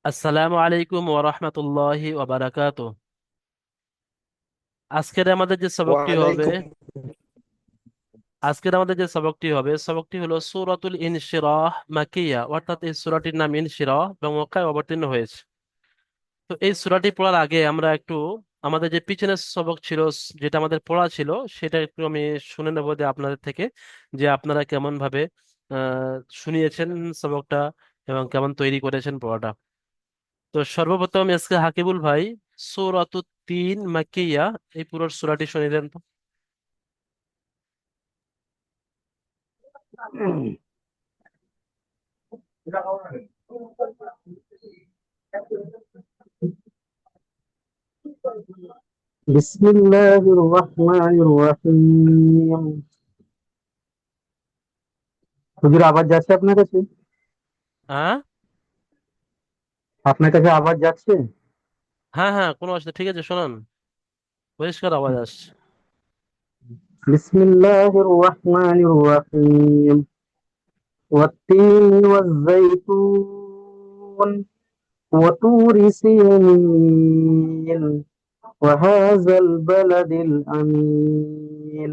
আসসালামু আলাইকুম ওয়া রাহমাতুল্লাহি ওয়া বারাকাতুহু। আজকের আমাদের যে সবকটি হবে ওয়ালাইকুম। সবকটি হলো সূরাতুল ইনশিরাহ মাকিয়া, অর্থাৎ এই সূরাটির নাম ইনশিরাহ এবং মক্কায় অবতীর্ণ হয়েছে। তো এই সূরাটি পড়ার আগে আমরা একটু আমাদের যে পিছনের সবক ছিল, যেটা আমাদের পড়া ছিল, সেটা একটু আমি শুনে নেবো যে আপনাদের থেকে, যে আপনারা কেমন ভাবে শুনিয়েছেন সবকটা এবং কেমন তৈরি করেছেন পড়াটা। তো সর্বপ্রথম এসকে হাকিবুল ভাই সূরাতুত তিন মাক্কিয়া এই পুরো সূরাটি শুনিলেন তো। বিসমিল্লাহির রহমানির রহিম। হুজুর, আওয়াজ যাচ্ছে আপনার কাছে? হ্যাঁ, আপনার কাছে আওয়াজ যাচ্ছে? হ্যাঁ, হ্যাঁ, কোনো অসুবিধা, ঠিক আছে, শোনান, পরিষ্কার আওয়াজ আসছে। বিসমিল্লাহির রহমানির রহিম। ওয়াত-তিন ওয়াজ-যাইতুন ওয়া-তুরি সীনিন ওয়া-হাযাল বালাদিল আমিন।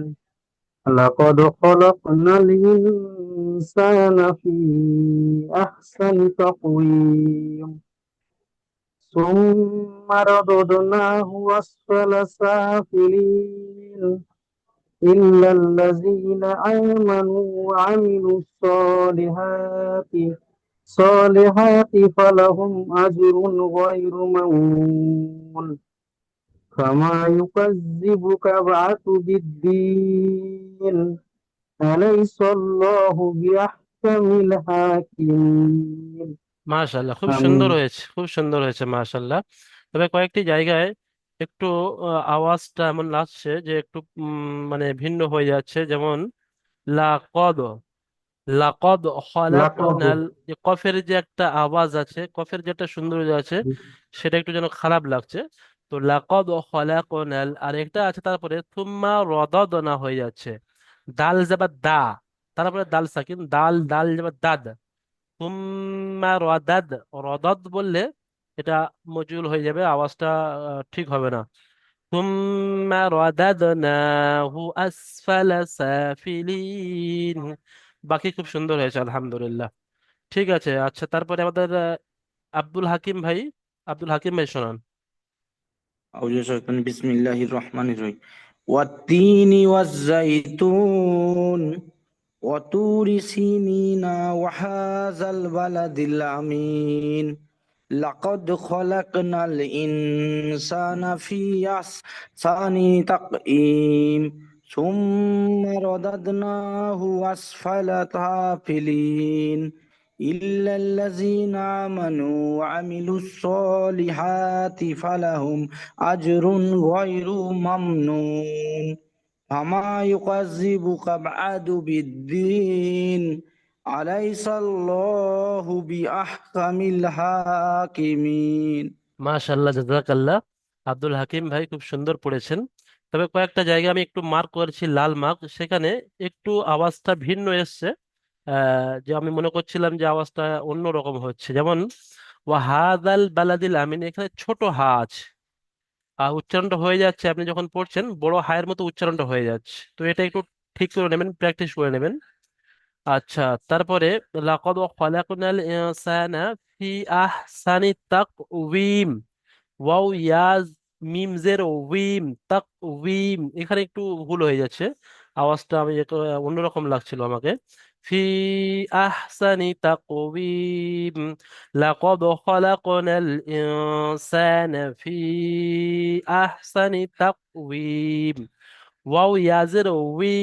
লাকাদ খালাকনাল ইনসানা ফী আহসানি তাকওয়িম। ثم رددناه أسفل سافلين إلا الذين آمنوا وعملوا الصالحات فلهم أجر غير ممنون. فما يكذبك بعد بالدين؟ أليس الله بأحكم الحاكمين؟ মাশাআল্লাহ, খুব সুন্দর آمين. হয়েছে, খুব সুন্দর হয়েছে, মাশাআল্লাহ। তবে কয়েকটি জায়গায় একটু আওয়াজটা এমন লাগছে যে একটু মানে ভিন্ন হয়ে যাচ্ছে, যেমন লাকদ, লাকদ খলাকনাল, لقد যে কফের যে একটা আওয়াজ আছে, কফের যে একটা সৌন্দর্য আছে, সেটা একটু যেন খারাপ লাগছে। তো লাকদ খলাকনাল, আর একটা আছে তারপরে থুম্মা রদদনা হয়ে যাচ্ছে, দাল যাবা দা, তারপরে দাল সাকিন, দাল দাল যাবা দাদ, তুম্মা রদাদ, রদদ বললে এটা মজুল হয়ে যাবে, আওয়াজটা ঠিক হবে না। তুম্মা রদাদনাহু আসফালা সাফিলিন। বাকি খুব সুন্দর হয়েছে, আলহামদুলিল্লাহ। ঠিক আছে, আচ্ছা, তারপরে আমাদের আব্দুল হাকিম ভাই, আব্দুল হাকিম ভাই শোনান। বিসমিল্লাহির রহমানির রহিম। ওয়াত-তিনি ওয়াজ-যাইতুন ওয়া-তুরি সিনিনা ওয়া হাযাল বালাদিল আমিন। লাকাদ খালাকনাল ইনসানা ফী আহসানি তাকঈম। সুম্মা রাদাদনাহু আসফালা সাফিলিন إلا الذين آمنوا وعملوا الصالحات فلهم أجر غير ممنون. فما يكذبك بعد بالدين؟ أليس الله بأحكم الحاكمين؟ মাশাআল্লাহ, জাযাকাল্লাহ। আব্দুল হাকিম ভাই খুব সুন্দর পড়েছেন। তবে কয়েকটা জায়গা আমি একটু মার্ক করেছি লাল মার্ক, সেখানে একটু আওয়াজটা ভিন্ন এসছে। যে আমি মনে করছিলাম যে আওয়াজটা অন্য রকম হচ্ছে, যেমন ওয়াহাদাল বালাদিল আমিন, এখানে ছোট হা আছে, আর উচ্চারণটা হয়ে যাচ্ছে, আপনি যখন পড়ছেন বড় হায়ের মতো উচ্চারণটা হয়ে যাচ্ছে। তো এটা একটু ঠিক করে নেবেন, প্র্যাকটিস করে নেবেন। আচ্ছা, তারপরে লাকাদ খালাকনাল ইনসানা ফি আহসানি তাকওয়িম, ওয়াও ইয়াজ মিম জের উইম, তাকওয়িম, এখানে একটু ভুল হয়ে যাচ্ছে, আওয়াজটা আমি একটু অন্যরকম লাগছিল আমাকে। ফি আহসানি তাকওয়িম, লাকাদ খালাকনাল ইনসানা ফি আহসানি তাকওয়িম, ওয়াও ইয়াজের উই,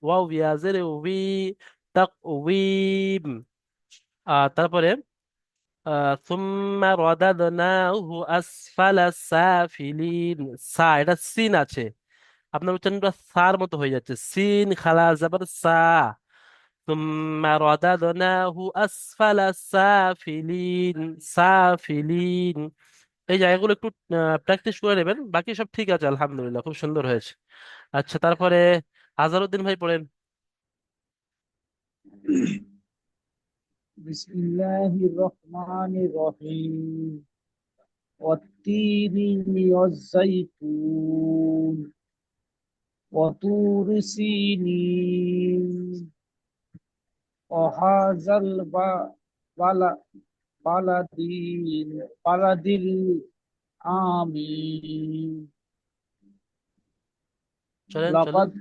ওয়াও ইয়াজের উই, তাকওয়িম। তারপরে সুম্মা রাদাদনাহু আসফালা সাফিলিন, সা এটা সিন আছে, আপনার উচ্চারণটা সার মতো হয়ে যাচ্ছে, সিন খালা যাবার সা, সুম্মা রাদাদনাহু আসফালা সাফিলিন, সাফিলিন। এই জায়গাগুলো একটু প্র্যাকটিস করে নেবেন, বাকি সব ঠিক আছে, আলহামদুলিল্লাহ, খুব সুন্দর হয়েছে। আচ্ছা, তারপরে আজহারউদ্দিন ভাই পড়েন। بسم الله الرحمن الرحيم والتين والزيتون وطور سينين وهذا بلد الآمين চলেন চলেন। لقد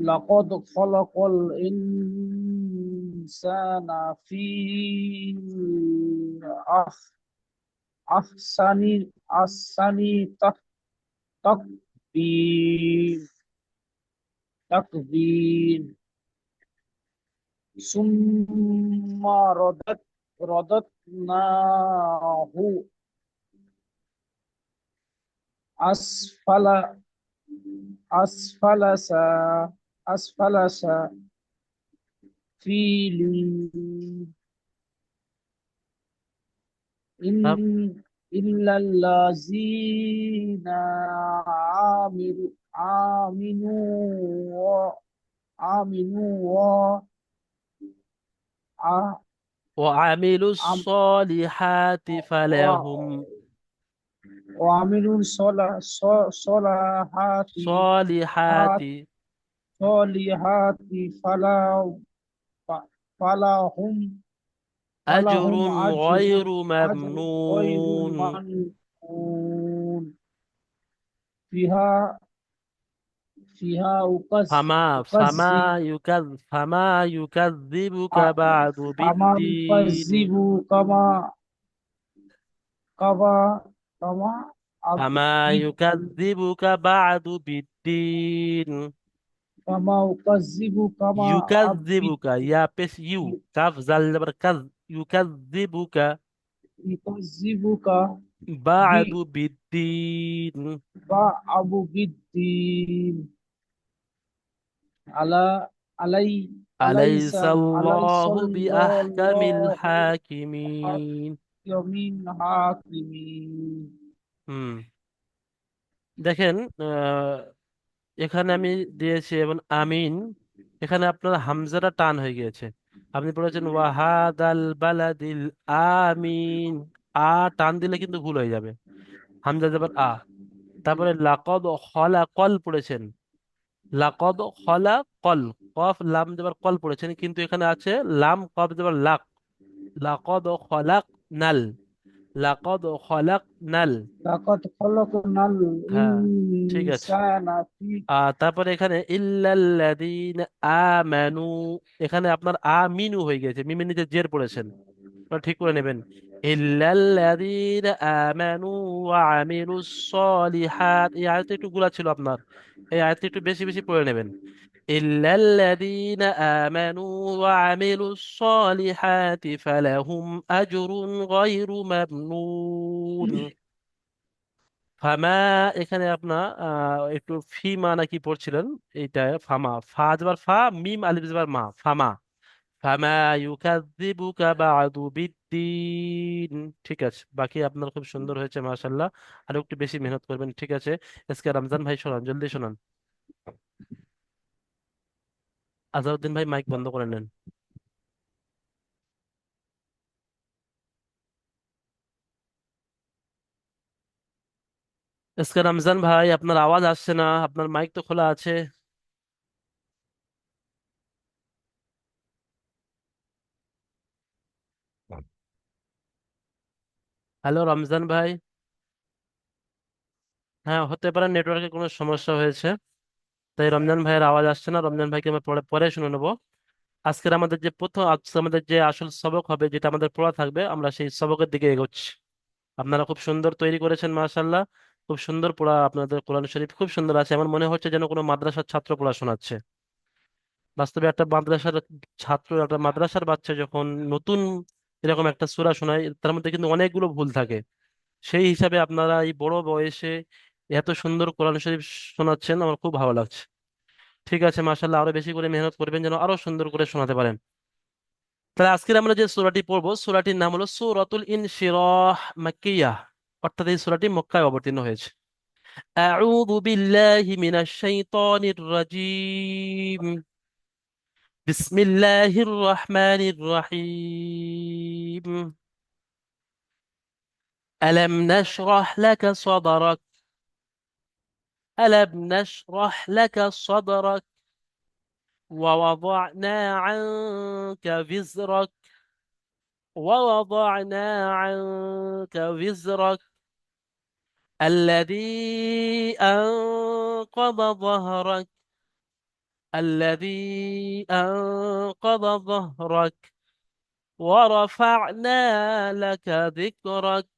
لقد خلق الإنسان في أحسن تقويم تقويم ثم رددناه أسفل أسفل أسفل سافلين আপ- إن إلا الذين آمنوا آمنوا وع- وعملوا عم- الصالحات فلهم وعملوا الصالحات صالحات صالحات فلا فلهم أجر فلهم غير أجر غير ممنون. ممنون فيها أكذب فما يكذبك أ- بعد فما بالدين. أكذب كما كما فما أكذب يكذبك بعد بالدين. فما أكذب كما أكذب يكذبك يا بس يو كاف زال زبر كذ يكذبك يكذبك بعد بالدين. بأبو بالدين على علي أليس أليس الله بأحكم الله الحاكمين. يمين حاكمين হুম। দেখেন, এখানে আমি দিয়েছি এবং আমিন, এখানে আপনার হামজাটা টান হয়ে গিয়েছে। আপনি পড়েছেন ওয়াহাদাল বালাদিল আমিন, আ টান দিলে কিন্তু ভুল হয়ে যাবে। হামজা যাবার আ। তারপরে লাকদ খলা কল পড়েছেন, লাকদ খলা কল, কফ লাম যাবার কল পড়েছেন, কিন্তু এখানে আছে লাম কফ যাবার লাক, লাকদ খলাক নাল, লাকদ খলাক নাল। لقد خلقنا হ্যাঁ, ঠিক আছে। الإنسان في তারপরে এখানে ইল্লাল্লাযীনা আমানু, এখানে আপনার আমিনু হয়ে গেছে, মিমের নিচে জের পড়েছেন, আপনারা ঠিক করে নেবেন। ইল্লাল্লাযীনা আমানু ওয়া আমিলুস সলিহাত, এই আয়াতটা একটু গুলা ছিল আপনার, এই আয়াতটা একটু বেশি বেশি পড়ে নেবেন। ইল্লাল্লাযীনা আমানু ওয়া আমিলুস সলিহাতি ফালাহুম আজরুন গায়রু মামনুন। ফামা, এখানে আপনার একটু ফি মা নাকি পড়ছিলেন, এইটা ফামা, ফা যাবার ফা, মিম আলিফ যাবার মা, ফামা। ফামা ইউকাযযিবুকা বা'দু বিদ্দিন। ঠিক আছে, বাকি আপনার খুব সুন্দর হয়েছে মাশাআল্লাহ। আর একটু বেশি মেহনত করবেন, ঠিক আছে। আজকে রমজান ভাই শোনান, জলদি শোনান। আজহারউদ্দিন ভাই মাইক বন্ধ করে নেন। আজকে রমজান ভাই আপনার আওয়াজ আসছে না, আপনার মাইক তো খোলা আছে। হ্যালো রমজান ভাই। হ্যাঁ, হতে পারে নেটওয়ার্কে কোনো সমস্যা হয়েছে, তাই রমজান ভাইয়ের আওয়াজ আসছে না। রমজান ভাইকে আমরা পরে পরে শুনে নেবো। আজকে আমাদের যে আসল সবক হবে, যেটা আমাদের পড়া থাকবে, আমরা সেই সবকের দিকে এগোচ্ছি। আপনারা খুব সুন্দর তৈরি করেছেন মাশাআল্লাহ, খুব সুন্দর পড়া, আপনাদের কোরআন শরীফ খুব সুন্দর আছে, আমার মনে হচ্ছে যেন কোনো মাদ্রাসার ছাত্র পড়া শোনাচ্ছে। বাস্তবে একটা মাদ্রাসার ছাত্র, একটা মাদ্রাসার বাচ্চা যখন নতুন এরকম একটা সূরা শোনায়, তার মধ্যে কিন্তু অনেকগুলো ভুল থাকে। সেই হিসাবে আপনারা এই বড় বয়সে এত সুন্দর কোরআন শরীফ শোনাচ্ছেন, আমার খুব ভালো লাগছে। ঠিক আছে মাশাআল্লাহ, আরো বেশি করে মেহনত করবেন যেন আরো সুন্দর করে শোনাতে পারেন। তাহলে আজকে আমরা যে সূরাটি পড়বো, সূরাটির নাম হলো সূরাতুল ইনশিরাহ মাক্কিয়াহ, অর্থাৎ এই সূরাটি মক্কায় অবতীর্ণ হয়েছে। আউযু বিল্লাহি মিনাশ শাইতানির রাজীম। বিসমিল্লাহির রহমানির রহিম। আলাম নাশরাহ লাকা সাদরাক। আলাম নাশরাহ লাকা সাদরাক ووضعنا عنك وزرك ووضعنا عنك وزرك الذي أنقض ظهرك الذي أنقض ظهرك ورفعنا لك ذكرك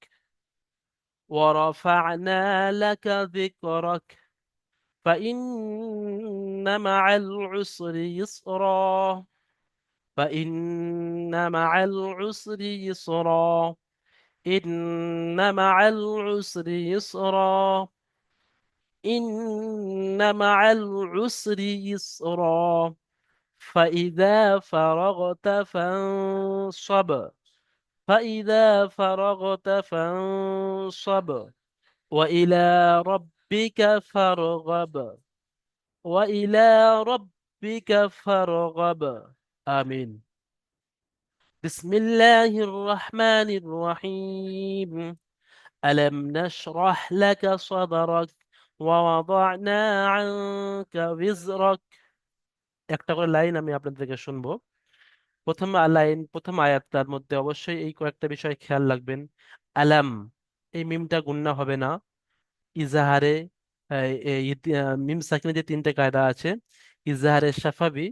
ورفعنا لك ذكرك فإن مع العسر يسرا فإن مع العسر يسرا إن مع العسر يسرا إن مع العسر يسرا فإذا فرغت فانصب فإذا فرغت فانصب وإلى ربك فارغب وإلى ربك فارغب آمين بسم الله الرحمن الرحيم ألم نشرح لك صدرك ووضعنا عنك وزرك একটা করে লাইন আমি আপনাদের থেকে শুনবো। প্রথম আয়াতটার মধ্যে অবশ্যই এই কয়েকটা বিষয় খেয়াল রাখবেন। আলাম, এই মিমটা গুণনা হবে না। ইজাহারে মিম সাকিনে যে তিনটে কায়দা আছে, ইজাহারে শাফাবি,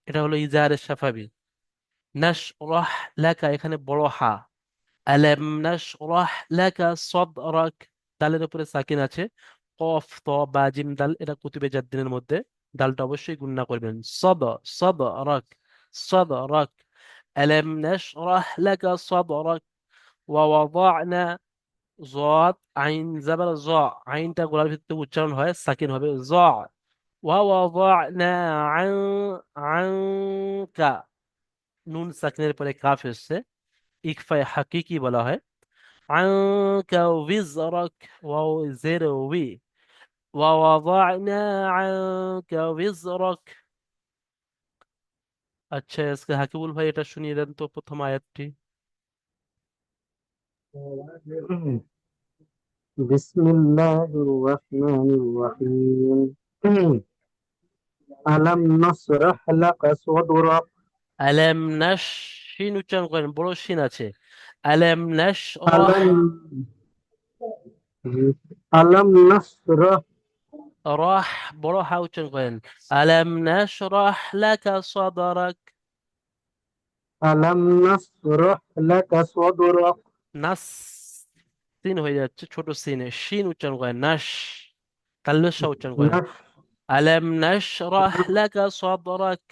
এটা হলো ইজাহারে শাফাবি। নাশরাহ লাকা, এখানে বড় হা। আলাম নাশরাহ লাকা সাদরাক, দালের উপরে সাকিন আছে। কফ ত বা জিম দাল, এটা কুতুবে জাদ্দিনের মধ্যে দালটা অবশ্যই গুণনা করবেন। সাদরাক সাদরাক। আলাম নাশরাহ লাকা সাদরাক ওয়া ওয়াদানা জদ আইন জাবার জ, আইনটা গলার ভিতরে উচ্চারণ হয়, সাকিন হবে জ। ওয়া ওয়াদানা আন আনকা, নুন সাকিনের পরে কাফ এসছে, ইকফায়ে হাকিকি বলা হয়। আনকা উইজরাক, ওয়াও জের উই। ওয়া ওয়াদানা আনকা উইজরাক। আচ্ছা, আজকে হাকিবুল ভাই এটা শুনিয়ে দেন তো প্রথম আয়াতটি। বিসমিল্লাহির রহমানির রহিম। আলাম নাসরাহ লাকা সাদরাক। আলাম নাশ, শিন উচ্চারণ করেন, বড় শিন আছে। আলাম নাশ রাহ, আলাম আলাম নাসরাহ রাহ বড় হা উচ্চারণ করেন। আলাম নাশ রাহ লাকা সাদারাক। আলাম নাসরাহ লাকা সাদরাক। নাস, সিন হয়ে যাচ্ছে ছোট সিনে, শিন উচ্চারণ করেন, নাশ তালবেশ উচ্চারণ করেন। নাস আলাম নাশ রাহ লাকা সাদারাক।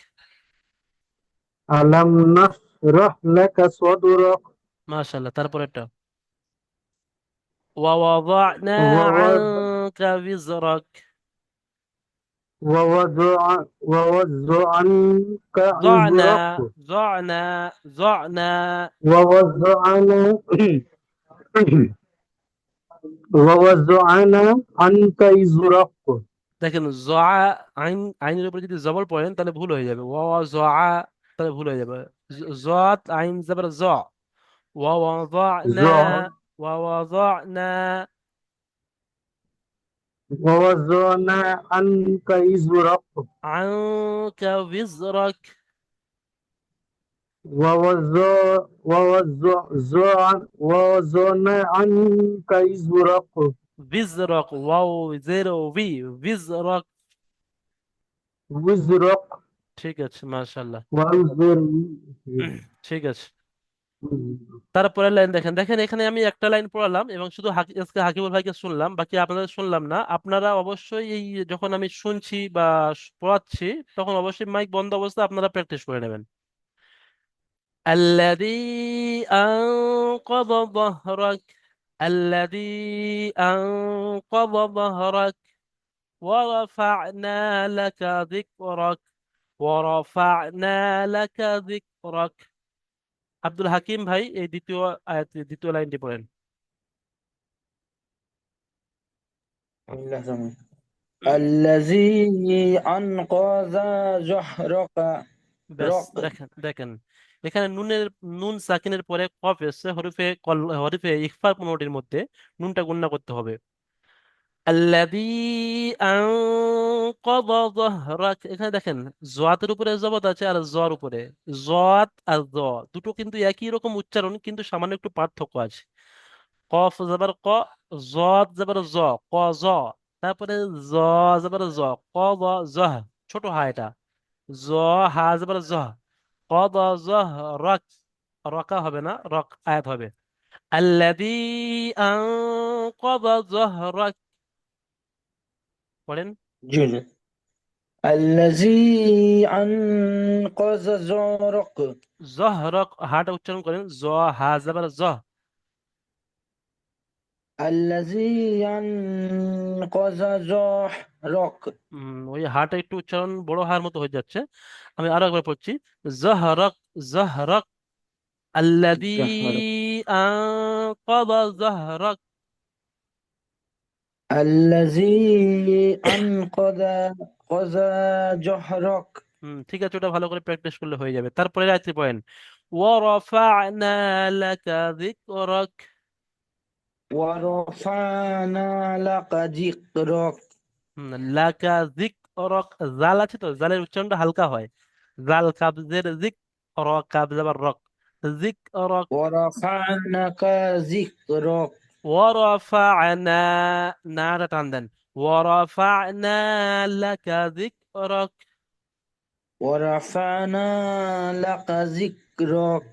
আলাম নাসরাহ লাকা সাদরাক মাশাআল্লাহ, তারপরেরটা। ووضعنا عنك وزرك। ووضعنك ضعنا وزرك ضعنا ووضعنا ووضعنا عنك وزرك দেখেন আইনের উপরে যদি জবর পড়েন তাহলে ভুল হয়ে যাবে। ওয়া জ তাহলে ভুল হয়ে যাবে। জাত আইন জবর জ। ওয়া ওয়াদানা ওয়াদানা ووضعنا عنك وزرك আনকা বিজরাক। ووضعنا عنك وزرك বিজরাক, ওয়াও জের বি, বিজরাক। وزرك ঠিক আছে, মাশাআল্লাহ। وانظر. ঠিক আছে, তারপরের লাইন দেখেন। দেখেন এখানে আমি একটা লাইন পড়ালাম এবং শুধু আজকে হাকিবুল ভাইকে শুনলাম, বাকি আপনাদের শুনলাম না। আপনারা অবশ্যই এই যখন আমি শুনছি বা পড়াচ্ছি, তখন অবশ্যই মাইক বন্ধ অবস্থায় আপনারা প্র্যাকটিস করে নেবেন। الذي أنقض ظهرك الذي أنقض ظهرك ورفعنا لك ذكرك ورفعنا لك ذكرك। আব্দুল হাকিম ভাই এই দ্বিতীয় আয়াত, দ্বিতীয় লাইনটি পড়েন। الذي أنقذ ظهرك ব্যাস, রক। দেখেন দেখেন এখানে নুন সাকিনের পরে কফ এসছে, হরফে ইখফা 15টির মধ্যে নুনটা গুণনা করতে হবে। আল্লাযী আনকাযা যাহরাক, এখানে দেখেন জয়াতের উপরে জবত আছে আর জর উপরে। জয়াত আর জ দুটো কিন্তু একই রকম উচ্চারণ, কিন্তু সামান্য একটু পার্থক্য আছে। কফ জবর ক, জদ জবর জ, ক জ। তারপরে জ জবর জ, ক জ জহ, ছোট হা এটা। জ হা জবর জহ, ক জ জহ রক, রকা হবে না, রক আয়াত হবে। আল্লাযী আনকাযা যাহরাক, পড়েন। জি জি। আল্লাযী আনকাযা যরক। জহরক, হাটা উচ্চারণ করেন, জ হা জবর জহ। আল্লাযী আনকাযা যরক। ওই হাটা একটু উচ্চারণ বড় হার মতো হয়ে যাচ্ছে। আমি আরো একবার পড়ছি। জহরক, জহরক, আল্লাযী যহরক। আনকাযা যাহরাক। আল্লাযী আনকাযা কাযা যহরক। ঠিক আছে, ওটা ভালো করে প্র্যাকটিস করলে হয়ে যাবে। তারপরে আয়াতটি পড়েন, ওয়ারাফা'না লাকা যিকরাক। ওয়ারফা'না লাকা যিকরাক। লাকা যিকরাক, জাল আছে তো, জালের উচ্চারণটা হালকা হয়। জাল কাবজের জিক, র কাবজ আবার রক, যিকরাক। ওয়ারফা'নাকা যিকরাক। ওয়ারাফা'না, নাটা টান দেন, ওয়ারাফা'না লাকা যিকরাক। ওয়ারফা'না লাকা যিকরাক।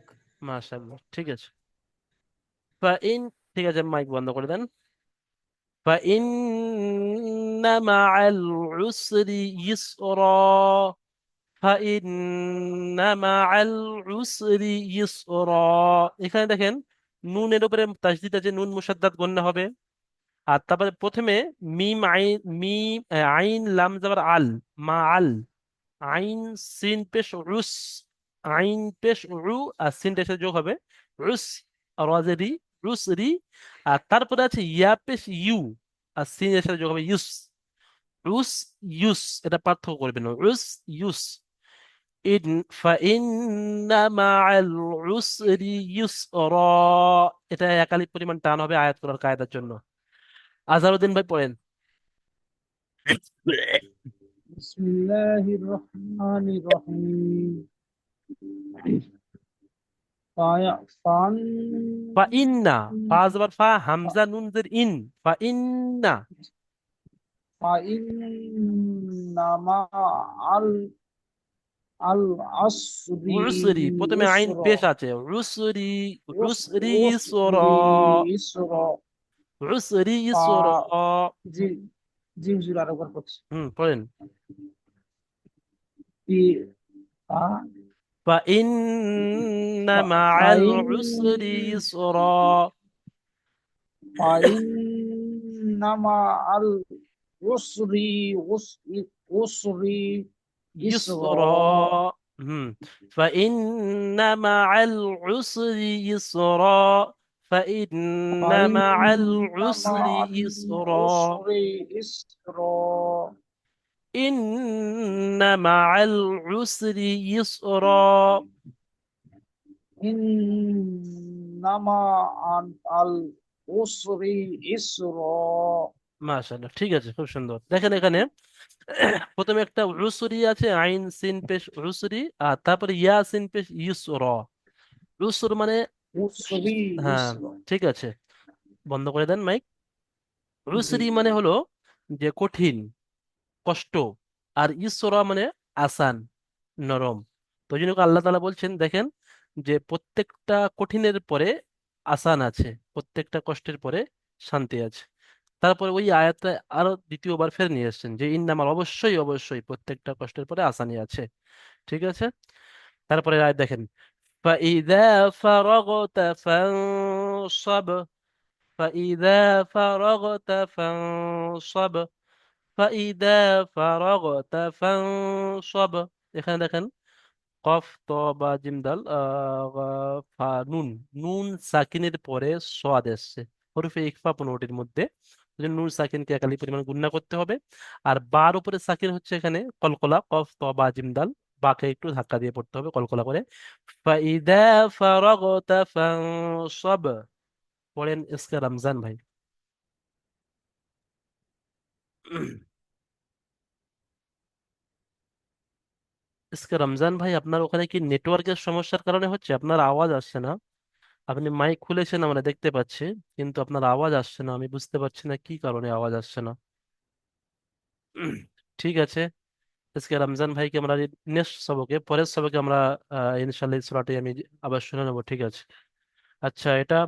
মাশাআল্লাহ, ঠিক আছে। ফাইন, ঠিক আছে, মাইক বন্ধ করে দেন। فإن مع العسر يسرا، فإن مع العسر يسرا। এখানে দেখেন নুনের উপরে তাসদিদ আছে, নুন মুশাদ্দাদ গণ্য হবে। আর তারপরে প্রথমে মিম আইন, আইন লাম যাবার আল, মা আল, আইন সিন পেশ রুস, আইন পেশ রু, আর সিন টেসে যোগ হবে রুস, রাজেরি, রুস রি। আর তারপরে আছে ইয়া পেশ ইউ, আর সিন এর সাথে যোগ হবে ইউস, রুস ইউস। এটা পার্থক্য করবেন, রুস ইউস। ইন ফাইন্না মাআল উসরি ইউসরা, এটা একালিক পরিমাণ টান হবে আয়াত করার কায়দার জন্য। আজহারউদ্দিন ভাই পড়েন। বিসমিল্লাহির রহমানির রহিম। ফান ফাইন্না, ফা জবর ফা, হামজা নুন জের ইন, ফাইন্না। ফাইন্নামা আল আল আসরি উসরি, প্রথমে আইন ইউসরা। পেশ আছে, উসরি, উসরি ইসরা, উসরি ইসরা। উসরি ফা ইসরা। জি জি হুজুর, আরেকবার করছি। পড়েন। ফি ফা فإن مع ফাইন العسر يسرا، ফাইন্নামা আল উসরি উসরি ইসরা। يسرا. فإن مع العسر يسرا، فإن مع ফাইন্নামা العسر আল يسرا، উসরি ইসরা। إن مع العسر يسرا. ইন্নামা আল উসরি ইসরা। মাশাআল্লাহ, ঠিক আছে, খুব সুন্দর। দেখেন এখানে প্রথমে একটা উসরি আছে, আইন সিন পেশ উসরি, আর তারপরে ইয়া সিন পেশ ইউসরা। উসর মানে, উসরি হ্যাঁ, ইসরা। ঠিক আছে, বন্ধ করে দেন মাইক। জি উসরি মানে হলো যে কঠিন, কষ্ট। আর ইসরা মানে আসান, নরম। তো ওই জন্য আল্লাহ তাআলা বলছেন, দেখেন যে প্রত্যেকটা কঠিনের পরে আসান আছে, প্রত্যেকটা কষ্টের পরে শান্তি আছে। তারপরে ওই আয়াতটা আরো দ্বিতীয়বার ফের নিয়ে এসেছেন যে ইন্নামাল, অবশ্যই অবশ্যই প্রত্যেকটা কষ্টের পরে আসানি আছে। ঠিক আছে, তারপরে আয়াত দেখেন, فإذا فرغت فانصب، فإذا فرغت فانصب، فإذا فرغت فانصب। এখানে দেখেন কফ ত বা জিম দাল ফা নুন, নুন সাকিনের পরে সোয়াদ এসছে, হরফে ইকফা 15টির মধ্যে। ওই জন্য নুন সাকিনকে একালি পরিমাণ গুণনা করতে হবে। আর বার উপরে সাকিন হচ্ছে এখানে কলকলা, কফ ত বা জিম দাল, বাকে একটু ধাক্কা দিয়ে পড়তে হবে কলকলা করে। ফাইদা ফারাগতা ফানসব। পড়েন ইসকে রমজান ভাই। ইসকে রমজান ভাই, আপনার ওখানে কি নেটওয়ার্কের সমস্যার কারণে হচ্ছে? আপনার আওয়াজ আসছে না। আপনি মাইক খুলেছেন আমরা দেখতে পাচ্ছি, কিন্তু আপনার আওয়াজ আসছে না। আমি বুঝতে পারছি না কি কারণে আওয়াজ আসছে না। ঠিক আছে, আজকে রমজান ভাইকে আমরা নেক্সট সবকে, পরের সবকে আমরা ইনশাল্লাহ এই সূরাটি আমি আবার শুনে নেবো, ঠিক আছে? আচ্ছা, এটা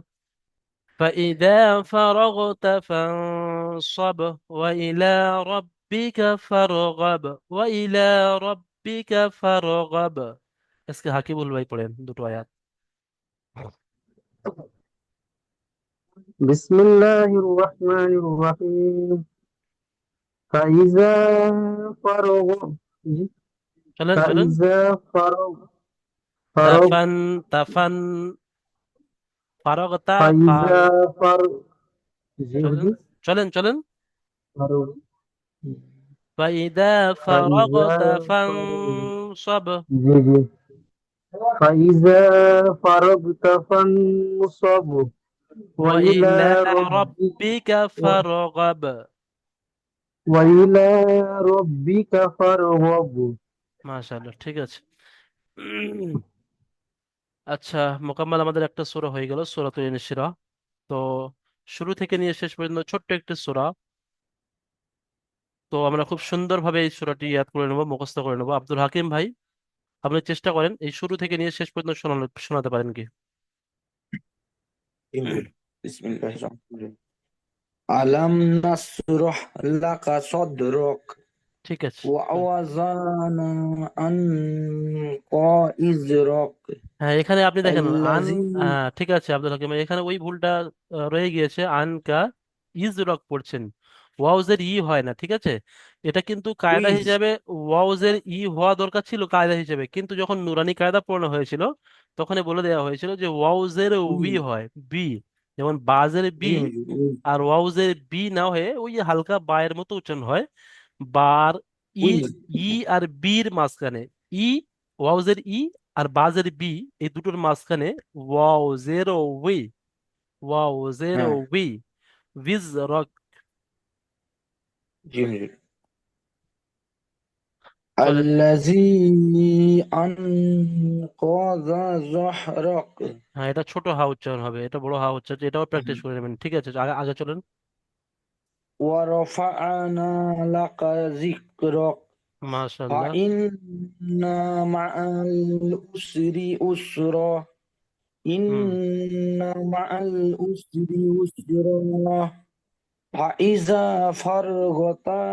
فإذا فرغت فانصب وإلى ربك فارغب وإلى ربك فارغب। আজকে হাকিবুল ভাই পড়েন দুটো আয়াত। بسم الله الرحمن الرحيم فإذا فرغ চলেন চলেন। فإذا فرغ তাফান তাফান ফারাগতা ফার فإذا فرغ জি চলেন হুজুর চলেন চলেন। فرغ فإذا فإذا فرغت فرغ فانصب জি জি فإذا فرغت فانصب وإلى وإلى ربك ربك فارغب। وإلى ربك فارغب মাশাআল্লাহ, ঠিক আছে। আচ্ছা, মোকাম্মল আমাদের একটা সূরা হয়ে গেল, সূরাতুল ইনশিরাহ। তো শুরু থেকে নিয়ে শেষ পর্যন্ত ছোট্ট একটি সূরা। তো আমরা খুব সুন্দরভাবে এই সূরাটি ইয়াদ করে নেবো, মুখস্থ করে নেবো। আব্দুল হাকিম ভাই, আপনি চেষ্টা করেন এই শুরু থেকে নিয়ে শেষ পর্যন্ত শোনাতে পারেন কি? বিসমিল্লাহির রহমানির রহিম। আলাম নাসরহ লাকা সদরক ঠিক আছে। ওয়া ওয়াজানা আনকা ইজরক হ্যাঁ, এখানে আপনি দেখেন আন, আল্লাযী হ্যাঁ ঠিক আছে আব্দুল হাকিম ভাই, এখানে ওই ভুলটা রয়ে গিয়েছে। আনকা ইজরক পড়ছেন, ওয়াউজের ই হয় না, ঠিক আছে? এটা কিন্তু কায়দা উইজ হিসাবে ওয়াউজের ই হওয়া দরকার ছিল কায়দা হিসেবে, কিন্তু যখন নুরানি কায়দা পড়ানো হয়েছিল তখন বলে দেওয়া হয়েছিল যে ওয়াউজের উই উইজ হয় বি, যেমন বাজের বি। জি হুজুর উইজ আর ওয়াউজের বি না হয়ে ওই যে হালকা বায়ের মতো উচ্চারণ হয়। বার ই, উইজ ই আর বির মাঝখানে ই, ওয়াউজের ই আর বাজের বি, এই দুটোর মাঝখানে wow zero we, wow zero হ্যাঁ উই, উইজ রক। জি হুজুর চলেন। আল্লাযী আনকাযা যহরাক হ্যাঁ, এটা ছোট হা উচ্চারণ হবে, এটা বড় হা উচ্চারণ, এটাও প্র্যাকটিস করে নেবেন, ঠিক আছে? আগে আগে চলেন। ওয়া রাফা'না লাকা যিকরাক মাশাআল্লাহ। ফাইন্না মা'াল উসরি ইউসরা হুম ইন্না মা'াল উসরি ইউসরা ফাইজা ফারগতা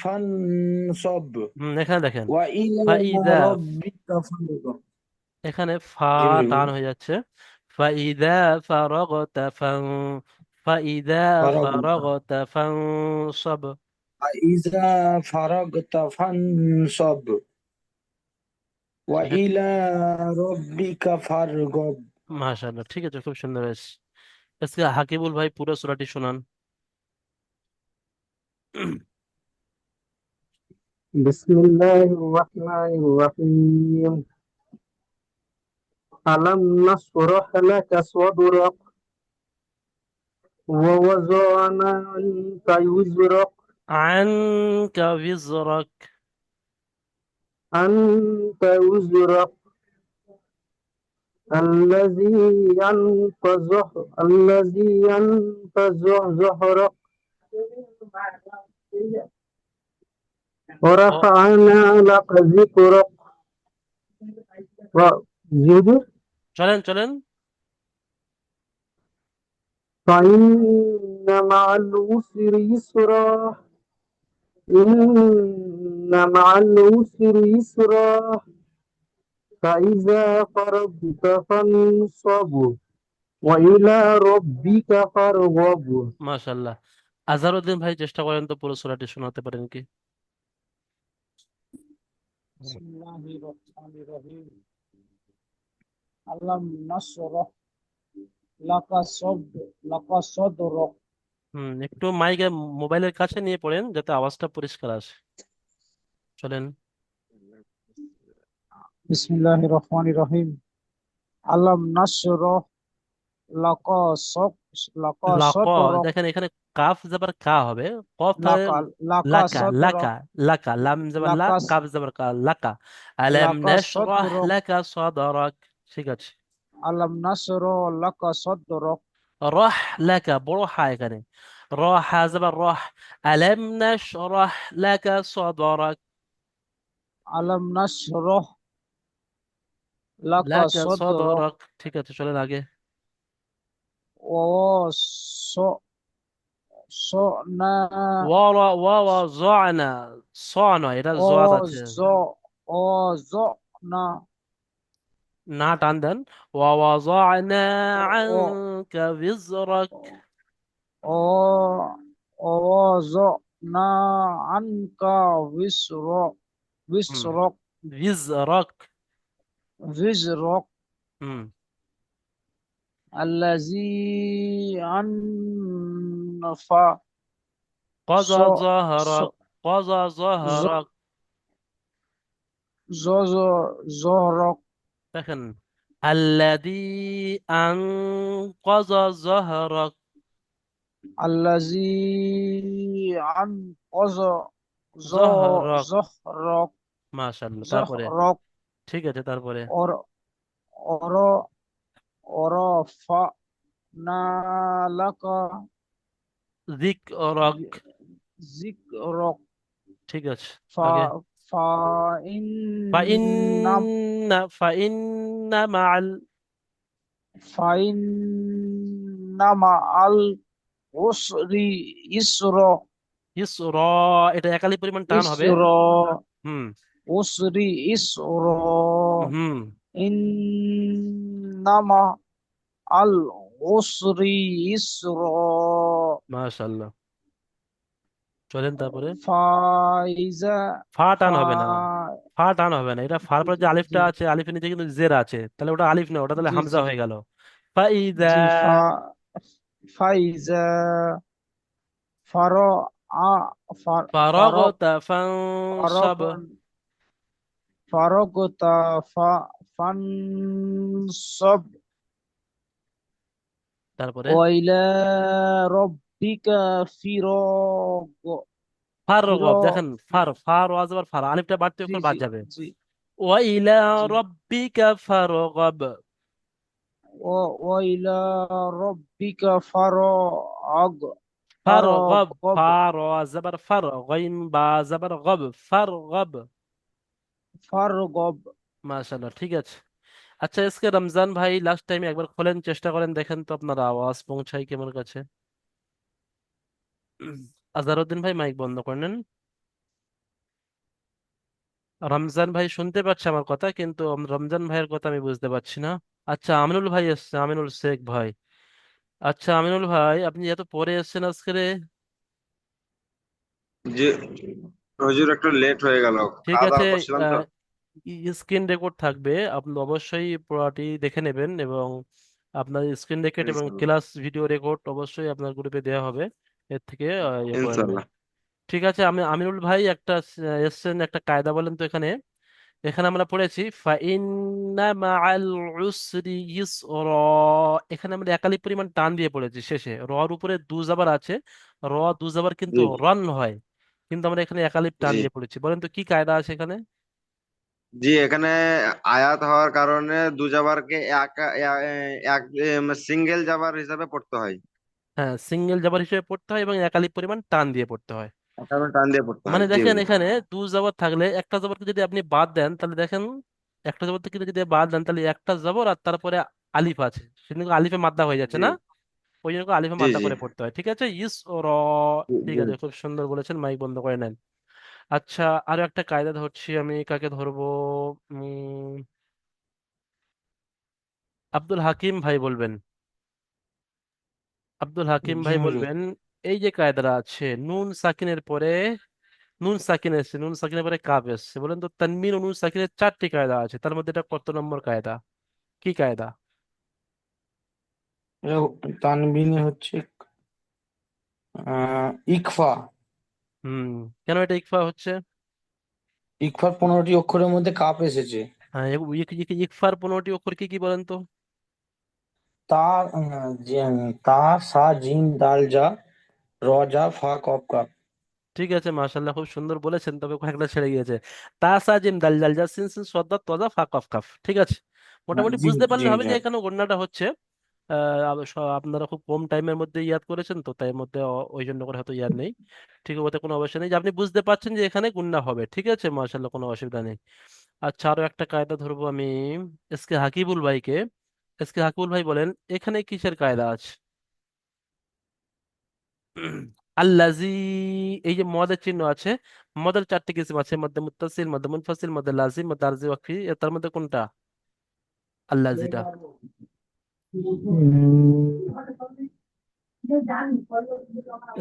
ফানসব হুম, এখানে দেখেন ওয়া ইলা ফাইদা, রাব্বিকা ফারগব এখানে ফা জি টান হুজুর হয়ে যাচ্ছে। ফাইদা ফারাগতা ফান, ফাইদা ফারগতা ফারাগতা ফানসব। ফাইজা ফারগতা ফানসব ওয়া ইলা রাব্বিকা ফারগব মাশাআল্লাহ, ঠিক আছে, খুব সুন্দর হয়েছে। আজকে হাকিবুল ভাই পুরো সূরাটি শোনান। بسم الله الرحمن الرحيم ألم نشرح لك صدرك ووضعنا عنك وزرك عنك وزرك. أنت وزرك الذي أنقذ ظهرك ও, ورفعنا لك ذكرك وزد চলেন চলেন। فإن مع العسر يسرا إن مع العسر يسرا فإذا فرغت فانصب وإلى ربك فارغب মাশাআল্লাহ। আজহারউদ্দিন ভাই, চেষ্টা করেন তো পুরো সূরাটি শোনাতে পারেন কি? বিসমিল্লাহির রহমানির রহিম আলাম নাসরহ লাকা সদরক একটু মাইকে, মোবাইলের কাছে নিয়ে পড়েন যাতে আওয়াজটা পরিষ্কার আসে। চলেন। বিসমিল্লাহির রহমানির রহিম। আলাম নাশরাহ লাকা সক লাকা লাক, সদরক দেখেন এখানে কাফ জবর কা হবে, কফ থাকে লাকা লাকা লাকা লাকা সদরক লাকা, লাম জবর লা, লাকা কাফ জবর কা, লাকা। আলাম লাকা নাশরাহ সদরক লাকা সাদরাক। ঠিক আছে। আলাম নাশরাহ লাকা সদরক রহ লাকা, বড় হা এখানে, রহ জবর রহ। আলাম নাশরাহ লাকা সাদরাক। আলাম নাশরাহ লাকা লাকা সদরক সাদরাক। ঠিক আছে, চলেন আগে। ও স স না ওয়া ওয়া যানা, সা নয়, এটা ও জোয়াদ আছে, জ ও জ না না টান দেন। ووضعنا ও عنك وزرك। ও ও জ না আনকা বিসর হুম, বিসরক وزرك। বিজরক হুম। الذي أنفع قضى ص ص ظهرك، قضى ز ظهرك। ز زهرك দেখেন الذي أنقذ ظهرك। الذي أنقذ ظهرك زهرك মাশাআল্লাহ, তারপরে? زهرك ঠিক আছে, তারপরে? اور اور ورفعنا لك ذكرك। ذكرك ঠিক আছে, ف আগে। فإن فإن مع فإن مع العسر يسرا ইসরা, এটা একালি পরিমাণ টান হবে। يسرا হুম। عسر يسرا হুম। إن مع العسر يسرا মাশাআল্লাহ, চলেন তারপরে। فإذا ফা ف টান হবে না, ফা টান হবে না, এটা ফার পরে যে আলিফটা জি আছে, আলিফের নিচে কিন্তু জের আছে, তাহলে ওটা আলিফ না, ওটা তাহলে জি হামজা জি হয়ে গেল। ফাইদা জি فإذا فرع فرغ ফারাগতা ফানসাব। فرغ فرغت فانصب তারপরে وإلى ربك فراغ ফারগব, فراغ দেখেন ফার, ফার ওয়াজ আবার ফার, আলিফটা বাড়তি জি অক্ষর বাদ জি যাবে। জি ওয়াইলা জি রব্বিকা ফারগব। وإلى ربك فراغ ফারগব, فراغب ফার ওয়াজ আবার ফার, গাইন বা জাবার গব, ফারগব। فارغب মাশাআল্লাহ, ঠিক আছে। আচ্ছা, আজকে রমজান ভাই লাস্ট টাইম একবার খোলেন, চেষ্টা করেন, দেখেন তো আপনার আওয়াজ পৌঁছায় কেমন কাছে। আজহারউদ্দিন ভাই মাইক বন্ধ করে নেন। রমজান ভাই শুনতে পাচ্ছে আমার কথা, কিন্তু রমজান ভাইয়ের কথা আমি বুঝতে পারছি না। আচ্ছা, আমিনুল ভাই এসছে, আমিনুল শেখ ভাই। আচ্ছা আমিনুল ভাই, আপনি এত পরে এসেছেন আজকে রে? জি হুজুর, একটু লেট হয়ে গেল, ঠিক খাওয়া আছে। দাওয়া করছিলাম তো। স্ক্রিন রেকর্ড থাকবে, আপনি অবশ্যই পুরোটি দেখে নেবেন, এবং আপনার স্ক্রিন রেকর্ড এবং ইনশাল্লাহ। ক্লাস ভিডিও রেকর্ড অবশ্যই আপনার গ্রুপে দেওয়া হবে, এর থেকে ইয়ে করে নেবেন। ইনশাল্লাহ। ঠিক আছে, আমি আমিনুল ভাই একটা এসছেন, একটা কায়দা বলেন তো এখানে। এখানে আমরা পড়েছি ফাইন্না মাআল উসরি ইসরা, এখানে আমরা একালি পরিমাণ টান দিয়ে পড়েছি শেষে, রর উপরে দু জাবার আছে, র দু জাবার কিন্তু জি রান হয়, কিন্তু আমরা এখানে একালিপ টান জি দিয়ে পড়েছি, বলেন তো কি কায়দা আছে এখানে? জি, এখানে আয়াত হওয়ার কারণে দু জাবারকে এক এক সিঙ্গেল জাবার হিসাবে পড়তে হয়। হ্যাঁ, সিঙ্গেল জাবার হিসেবে পড়তে হয় এবং একালিপ পরিমাণ টান দিয়ে পড়তে হয়। কারণ টান দিয়ে পড়তে হয়, মানে জি দেখেন হুজুর। এখানে দু জবর থাকলে একটা জবরকে যদি আপনি বাদ দেন, তাহলে দেখেন একটা জবর থেকে যদি বাদ দেন, তাহলে একটা জবর আর তারপরে আলিফ আছে, সেটা কিন্তু আলিফে মাদ্দা হয়ে যাচ্ছে জি না, ওই জন্য করে আলিফে জি মাদ্দা জি করে পড়তে হয়। ঠিক আছে, ইস ও র। জি ঠিক জি। আছে, খুব সুন্দর বলেছেন, মাইক বন্ধ করে নেন। আচ্ছা, আরো একটা কায়দা ধরছি, আমি কাকে ধরবো? উম আব্দুল হাকিম ভাই বলবেন, আব্দুল হাকিম জি ভাই হুজুর। বলবেন। এই যে কায়দাটা আছে, নুন সাকিনের পরে নুন সাকিন এসছে, নুন সাকিনের পরে কাফ এসছে, বলেন তো তানবিন ও নুন সাকিনের চারটি কায়দা আছে, তার মধ্যে এটা কত নম্বর কায়দা, কি কায়দা? তানবিনে হচ্ছে ইকফা। হুম। কেন এটা ইকফা হচ্ছে? ইকফার 15টি অক্ষরের মধ্যে কাপ এসেছে। হ্যাঁ, ইকফার 15টি অক্ষর কি কি বলেন তো? তা, তা, সা, জিম, দাল, জা, র, জা, ফা, কফ, কাফ। ঠিক আছে, মাশাল্লাহ, খুব সুন্দর বলেছেন, তবে কয়েকটা ছেড়ে গিয়েছে। তা সা জিম দাল জাল জা সিন সিন সদ্দা তজা ফা কফ কাফ। ঠিক আছে, হ্যাঁ, মোটামুটি জি বুঝতে পারলে জি হবে জি। যে এখানে গণনাটা হচ্ছে। আপনারা খুব কম টাইমের মধ্যে ইয়াদ করেছেন, তো তাই মধ্যে ওই জন্য করে হয়তো ইয়াদ নেই। ঠিক ওতে কোনো অবস্থা নেই, যে আপনি বুঝতে পারছেন যে এখানে গুণনা হবে। ঠিক আছে, মাশাল্লাহ, কোনো অসুবিধা নেই। আচ্ছা, আরো একটা কায়দা ধরবো আমি। এসকে হাকিবুল ভাইকে। এসকে হাকিবুল ভাই বলেন, এখানে কিসের কায়দা আছে? আল্লাজি, এই যে মদের চিহ্ন আছে, মদের 4টে কিসিম আছে, মধ্যে মুত্তাসিল, মধ্যে মুনফাসিল, মধ্যে লাজিম, মধ্যে আরজি ওয়াকফি, তার মধ্যে কোনটা আল্লাজিটা?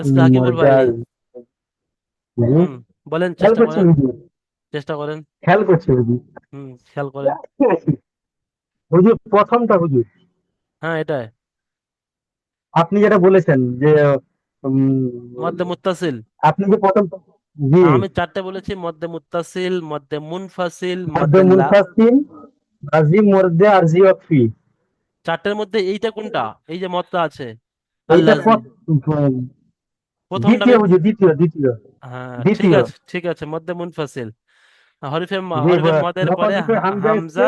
এসকে হাকিবুল ভাই। মজার। জি, হুম, বলেন, খেয়াল চেষ্টা করছেন করেন, হুজুর? চেষ্টা করেন। খেয়াল করছে হুজুর? খেয়াল করেন। হুজুর প্রথমটা হুজুর, হ্যাঁ, এটাই। আপনি যেটা বলেছেন যে উম, মধ্যে মুত্তাসিল। আপনি যে প্রথম, জি, আমি 4টে বলেছি, মধ্যে মুত্তাসিল, মধ্যে মুনফাসিল, মধ্যে মধ্যে মুনফাসিল, বাজি, মধ্যে আরজি ওয়াকফি। 4টের মধ্যে এইটা কোনটা? এই যে মদটা আছে, এইটা আল্লাজি। প্রথমটা আমি। দ্বিতীয় হুজুর, দ্বিতীয় দ্বিতীয় হ্যাঁ, ঠিক দ্বিতীয়। আছে, ঠিক আছে, মধ্যে মুনফাসিল। হরিফে জি, হরিফে মদের যখন পরে দুটো হামজা হামজা এসছে,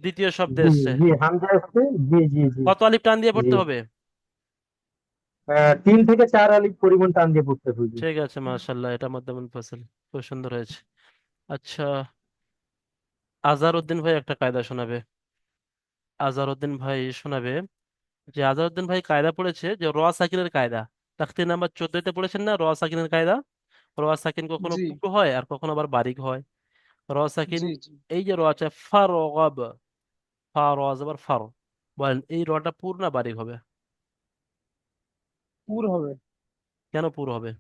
দ্বিতীয় শব্দে জি এসছে। জি, হামজা এসছে, জি জি জি কত আলিফ টান দিয়ে জি। পড়তে হবে? 3 থেকে 4 আলিফ পরিমাণ টান দিয়ে পড়তে হুজুর। ঠিক আছে, মাশাল্লাহ, এটা মধ্যে মুনফাসিল, খুব সুন্দর হয়েছে। আচ্ছা, আজহার উদ্দিন ভাই একটা কায়দা শোনাবে। আজহার উদ্দিন ভাই শোনাবে, যে আজহার উদ্দিন ভাই কায়দা পড়েছে, যে র সাকিনের কায়দা। তাখতি নাম্বার 14তে পড়েছেন না র সাকিনের কায়দা? র সাকিন কখনো জি পুরু হয় আর কখনো আবার বারিক হয়। র সাকিন, জি জি। এই যে র আছে ফারগাব, ফা র আবার ফার, বলেন এই রটা পুর না বারিক হবে? পুর হবে। কেন পুর হবে?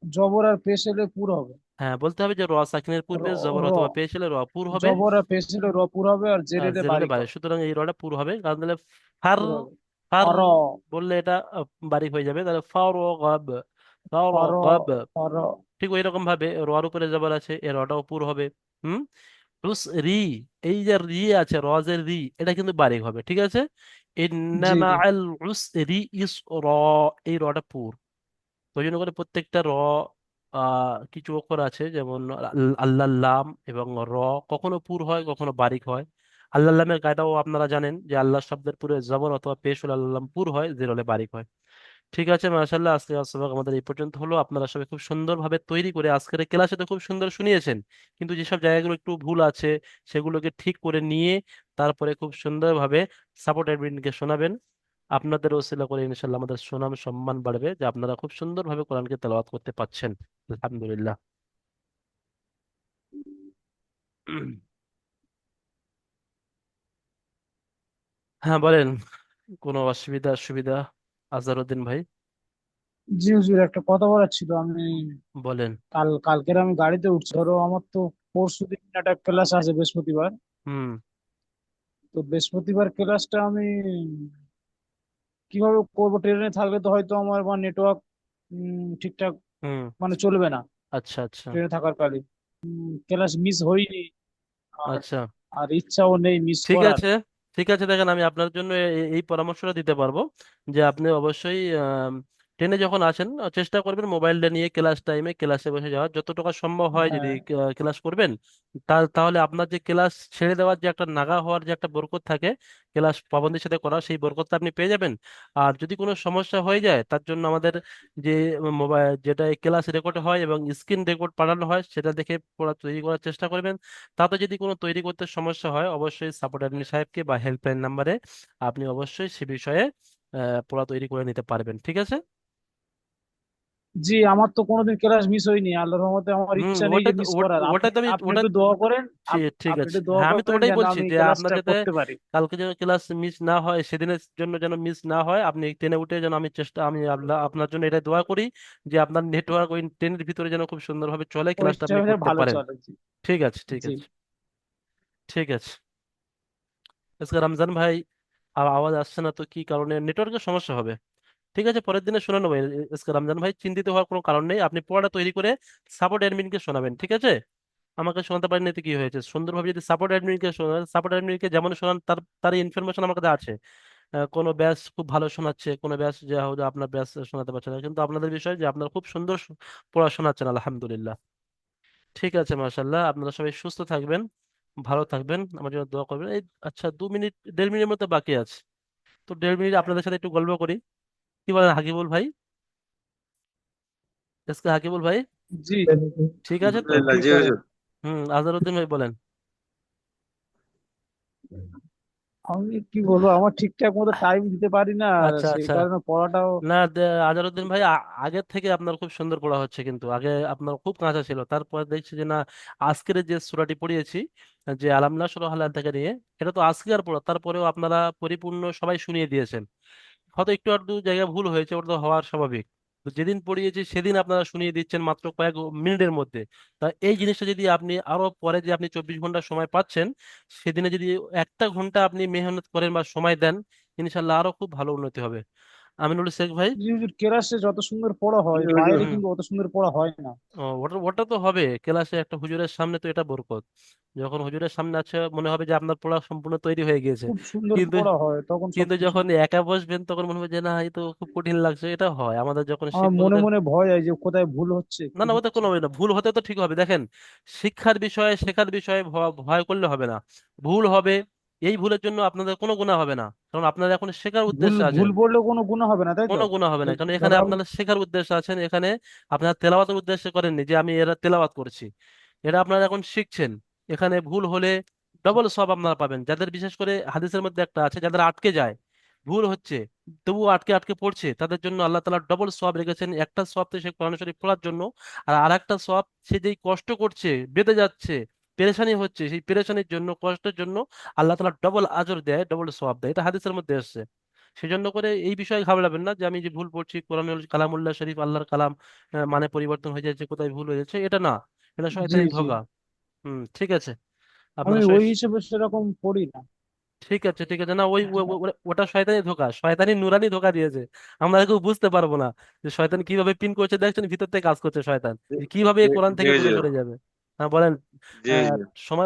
জবর আর পেশ এলে পুর হবে। হ্যাঁ, বলতে হবে যে র সাকিনের র পূর্বে জবর র অথবা পেশ এলে র পুর হবে, জবর আর পেশ এলে র পুর হবে, আর জের আর এলে জের হলে বারিক বারিক, হবে। সুতরাং এই রটা পুর হবে। কারণ তাহলে ফার, পুর হবে। ফার ফর বললে এটা বারিক হয়ে যাবে, তাহলে ফারগাব, ফর ফারগাব। ফর ঠিক ওই রকম ভাবে রর উপরে জবর আছে, এর রটাও পুর হবে। হুম। প্লাস রি, এই যে রি আছে, রজের রি, এটা কিন্তু বারিক হবে। ঠিক আছে, জি ইন্নামা আল উসরি ইসরা, এই রটা পুর। তো ওই জন্য করে প্রত্যেকটা কিছু অক্ষর আছে, যেমন আল্লাহ লাম এবং র, কখনো পুর হয় কখনো বারিক হয়। আল্লাহ লামের কায়দাও আপনারা জানেন, যে আল্লাহ শব্দের পুরে জবর অথবা পেশ হলে আল্লাহ লাম পুর হয়, জের হলে বারিক হয়। ঠিক আছে, মাশাআল্লাহ, আজকে সবাক আমাদের এই পর্যন্ত হলো। আপনারা সবাই খুব সুন্দরভাবে তৈরি করে আজকের ক্লাসে তো খুব সুন্দর শুনিয়েছেন, কিন্তু যেসব জায়গাগুলো একটু ভুল আছে সেগুলোকে ঠিক করে নিয়ে তারপরে খুব সুন্দরভাবে সাপোর্ট অ্যাডমিনকে শোনাবেন। আপনাদের ওসিলা করে ইনশাল্লাহ আমাদের সুনাম সম্মান বাড়বে, যে আপনারা খুব সুন্দরভাবে কোরআনকে তেলাওয়াত করতে পারছেন। আলহামদুলিল্লাহ। হ্যাঁ, বলেন, কোনো অসুবিধা সুবিধা? আজহারউদ্দিন ভাই, জি হুজুর, একটা কথা বলার ছিল। আমি বলেন। কালকের আমি গাড়িতে উঠছি, ধরো আমার তো পরশু দিন একটা ক্লাস আছে, বৃহস্পতিবার। হুম। তো বৃহস্পতিবার ক্লাসটা আমি কিভাবে করবো? ট্রেনে থাকলে তো হয়তো আমার বা নেটওয়ার্ক ঠিকঠাক হুম। মানে চলবে না আচ্ছা, আচ্ছা। ট্রেনে থাকার কালে। ক্লাস মিস হয়নি, আর আচ্ছা, আর ইচ্ছাও নেই মিস ঠিক করার। আছে, ঠিক আছে, দেখেন, আমি আপনার জন্য এই পরামর্শটা দিতে পারবো, যে আপনি অবশ্যই ট্রেনে যখন আসেন চেষ্টা করবেন মোবাইলটা নিয়ে ক্লাস টাইমে ক্লাসে বসে যাওয়ার, যতটুকু সম্ভব হয় যদি হ্যাঁ ক্লাস করবেন। তাহলে আপনার যে ক্লাস ছেড়ে দেওয়ার যে একটা নাগা হওয়ার যে একটা বরকত থাকে, ক্লাস পাবন্দির সাথে করা, সেই বরকতটা আপনি পেয়ে যাবেন। আর যদি কোনো সমস্যা হয়ে যায়, তার জন্য আমাদের যে মোবাইল, যেটা ক্লাস রেকর্ড হয় এবং স্ক্রিন রেকর্ড পাঠানো হয়, সেটা দেখে পড়া তৈরি করার চেষ্টা করবেন। তাতে যদি কোনো তৈরি করতে সমস্যা হয়, অবশ্যই সাপোর্ট অ্যাডমিন সাহেবকে বা হেল্পলাইন নাম্বারে আপনি অবশ্যই সে বিষয়ে পড়া তৈরি করে নিতে পারবেন। ঠিক আছে। জি, আমার তো কোনোদিন ক্লাস মিস হয়নি, আল্লাহর রহমতে। আমার ইচ্ছা নেই যে মিস করার। আপনি ওটাই তো আমি আপনি ওটা একটু দোয়া করেন। ঠিক আপনি আছে, একটু দোয়া হ্যাঁ, আমি তো করবেন ওটাই যেন বলছি, আমি যে আপনার ক্লাসটা যাতে করতে পারি। কালকে যেন ক্লাস মিস না হয়, সেদিনের জন্য যেন মিস না হয়, আপনি ট্রেনে উঠে যেন আমি আপনার জন্য এটা দোয়া করি, যে আপনার নেটওয়ার্ক ওই ট্রেনের ভিতরে যেন খুব সুন্দরভাবে চলে, ক্লাসটা ওইটা আপনি করতে ভালো পারেন। চলে। জি ঠিক আছে, ঠিক জি। আছে, ঠিক আছে। আজকে রমজান ভাই, আওয়াজ আসছে না তো, কি কারণে? নেটওয়ার্কের সমস্যা হবে। ঠিক আছে, পরের দিনে শোনানো হবে। রমজান ভাই, চিন্তিত হওয়ার কোনো কারণ নেই, আপনি পড়াটা তৈরি করে সাপোর্ট অ্যাডমিনকে শোনাবেন। ঠিক আছে। আমাকে শোনাতে পারেন এতে কি হয়েছে? সুন্দরভাবে যদি সাপোর্ট অ্যাডমিনকে শোনান, সাপোর্ট অ্যাডমিনকে যেমন শোনান তার ইনফরমেশন আমার কাছে আছে। কোনো ব্যাচ খুব ভালো শোনাচ্ছে, কোনো ব্যাচ যে হয়তো আপনার ব্যাচ শোনাতে পারছে না, কিন্তু আপনাদের বিষয় যে আপনারা খুব সুন্দর পড়া শোনাচ্ছেন, আলহামদুলিল্লাহ। ঠিক আছে, মাশাল্লাহ। আপনারা সবাই সুস্থ থাকবেন, ভালো থাকবেন, আমার জন্য দোয়া করবেন। এই আচ্ছা, 2 মিনিট 1.5 মিনিটের মতো বাকি আছে, তো 1.5 মিনিট আপনাদের সাথে একটু গল্প করি। কি বলেন হাকিবুল ভাই? এসকে হাকিবুল ভাই, জি, ঠিক আছে তো? আলহামদুলিল্লাহ, কি জি করেন? হুজুর। আজহারউদ্দিন ভাই বলেন। আমি কি বলবো, আমার ঠিকঠাক মতো টাইম দিতে পারি না, আর আচ্ছা সেই আচ্ছা। কারণে পড়াটাও। না, আজহারউদ্দিন ভাই, আগের থেকে আপনার খুব সুন্দর পড়া হচ্ছে, কিন্তু আগে আপনার খুব কাঁচা ছিল, তারপর দেখছি যে না, আজকের যে সূরাটি পড়িয়েছি, যে আলাম নাশরাহ লাকা থেকে নিয়ে, এটা তো আজকের পড়া, তারপরেও আপনারা পরিপূর্ণ সবাই শুনিয়ে দিয়েছেন। হয়তো একটু আধটু জায়গায় ভুল হয়েছে, ওটা তো হওয়ার স্বাভাবিক। তো যেদিন পড়িয়েছি সেদিন আপনারা শুনিয়ে দিচ্ছেন মাত্র কয়েক মিনিটের মধ্যে। তা এই জিনিসটা যদি আপনি আরো পরে, যে আপনি 24 ঘন্টা সময় পাচ্ছেন, সেদিনে যদি 1টা ঘন্টা আপনি মেহনত করেন বা সময় দেন, ইনশাল্লাহ আরো খুব ভালো উন্নতি হবে। আমিনুল শেখ ভাই। জি হুজুর, ক্লাসে যত সুন্দর পড়া জি হয় হুজুর। বাইরে হুম। কিন্তু অত সুন্দর পড়া হয় না। ওটা ওটা তো হবে ক্লাসে, একটা হুজুরের সামনে তো এটা বরকত। যখন হুজুরের সামনে আছে মনে হবে যে আপনার পড়া সম্পূর্ণ তৈরি হয়ে গিয়েছে। খুব সুন্দর কিন্তু পড়া হয় তখন কিন্তু সবকিছু। যখন একা বসবেন তখন মনে হবে যে না, এই তো খুব কঠিন লাগছে। এটা হয় আমাদের যখন আমার মনে শিক্ষকদের। মনে ভয় হয় যে কোথায় ভুল হচ্ছে, না কি না, ওতে হচ্ছে। কোনো হবে না, ভুল হতে তো ঠিক হবে। দেখেন, শিক্ষার বিষয়ে, শেখার বিষয়ে ভয় করলে হবে না। ভুল হবে, এই ভুলের জন্য আপনাদের কোনো গুনাহ হবে না, কারণ আপনারা এখন শেখার ভুল উদ্দেশ্যে ভুল আছেন। পড়লেও কোনো গুণ হবে না, তাই তো? কোনো গুনাহ হবে না, কারণ এখানে ধরো আমি আপনারা শেখার উদ্দেশ্যে আছেন। এখানে আপনারা তেলাওয়াতের উদ্দেশ্যে করেননি যে আমি এরা তেলাওয়াত করছি, এটা আপনারা এখন শিখছেন। এখানে ভুল হলে ডবল সব আপনারা পাবেন। যাদের, বিশেষ করে হাদিসের মধ্যে একটা আছে, যাদের আটকে যায়, ভুল হচ্ছে তবুও আটকে আটকে পড়ছে, তাদের জন্য আল্লাহ তাআলা ডবল সওয়াব রেখেছেন। একটা সওয়াব তো সে কোরআন শরীফ পড়ার জন্য, আর আরেকটা সওয়াব সে যেই কষ্ট করছে, বেঁধে যাচ্ছে, পেরেশানি হচ্ছে, সেই পেরেশানির জন্য, কষ্টের জন্য আল্লাহ তাআলা ডবল আজর দেয়, ডবল সওয়াব দেয়। এটা হাদিসের মধ্যে এসেছে। সেজন্য করে এই বিষয়ে ঘাবড়াবেন না যে আমি যে ভুল পড়ছি, কোরআনুল কালামুল্লাহ শরীফ, আল্লাহর কালাম, মানে পরিবর্তন হয়ে যাচ্ছে, কোথায় ভুল হয়ে যাচ্ছে, এটা না, এটা জি শয়তানি জি, ধোঁকা। ঠিক আছে। আমি আপনারা সবাই। ওই হিসেবে সেরকম পড়ি না। ঠিক আছে, ঠিক আছে। না, ওটা শয়তানি ধোঁকা, শয়তানি নুরানি ধোঁকা দিয়েছে। আমরা কেউ বুঝতে পারবো না যে শয়তান কিভাবে পিন করছে, দেখছেন ভিতর থেকে কাজ করছে শয়তান, জি যে কিভাবে এই কোরআন জি থেকে দূরে হুজুর। সরে যাবে। হ্যাঁ বলেন। জি আহ হুজুর। সময়